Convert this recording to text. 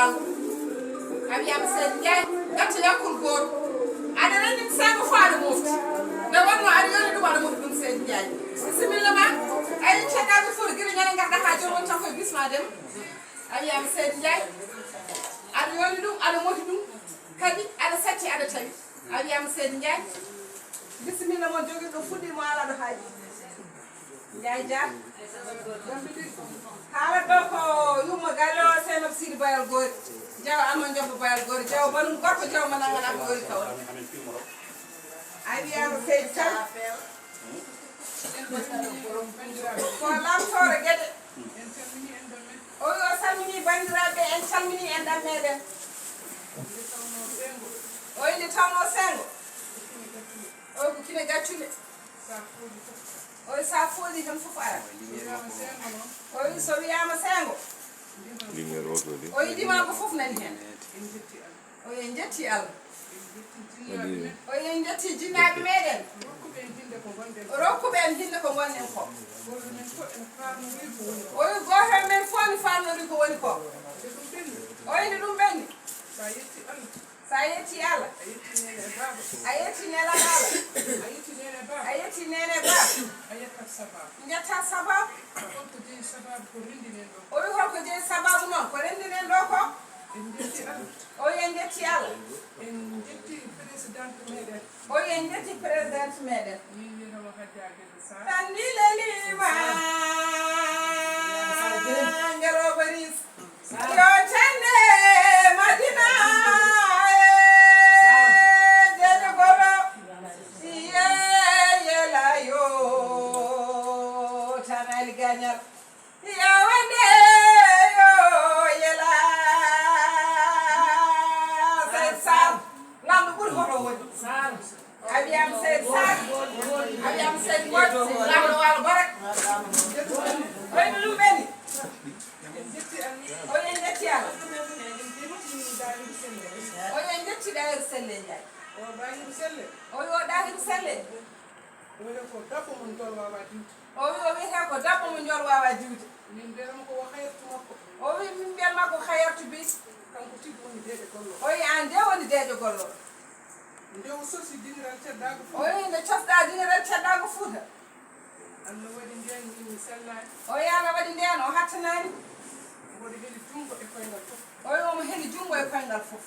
waaw am yam seen njaay gàtt yokkul góor ada ren nit saaga faale mufti da wonno ada yoni ɗum aɗa mofti ɗum seen njaay bisimilla ma ay caggaɓe foti giri ñane garɗa ha joni won tan koye bisma dem am yam seen njaay aɗa yoni ɗum aɗa moti ɗum kadi aɗa sacci aɗa tawi am yam seen njaay bisimilla mo jogui ɗo fuɗɗimo alaɗo haaji njaay jaar haala ɗo ko yumma galle o Seynabou Sidi Bayal Gori jaw alma jobbo Bayal Gori jaw banum gorko jaw ma nangana ko gori kawal a wiyama seydi tan ko lamtore gueɗe o wi o salmini bandiraɓe en calmini en ɗam meɗen o inde tawno sengo o ko kine gaccule o wi sa fooɗi tan fof ara o wi so wiyama sengo o wi ɗimanko fof nani hen o wi en jetti Allah o wi en jetti jinnaɓe meɗen rokkuɓe en hinde ko gonɗen ko o wi goto men fof ne famnori ko woni ko o wi nde ɗum ɓenni sa yetti Allah a yetti nelaɗo Allah a yetti nene ba jetta sababu o wi holko jeeyi sababu noon ko rendinen ɗo ko o wi en jetti Allah o wi en jetti présidente meɗen tan ni lelima ngeroɓe ris yo tande Madina gañal yawande yo yela Seyd Sarr lamɗo ɓuuri hoto woni a wiyama Seyd Sarr a wiyama Seyd Goɗ lamɗo walo barak oyno ɗum ɓenni o yen jetti Allah o yen jetti ɗahir selle Ndiaye o wi o ɗahir selle o wi o wiyete ko dabbo mo jol wawa diwde o wi min mbiyatma ko hayartu bi o wi an nde woni deeƴo gollo o wi nde cosɗa diniral ceddaagou fouta o wi Allah waɗi nden o hattanani o wi omo heeli junggo e koyngal fof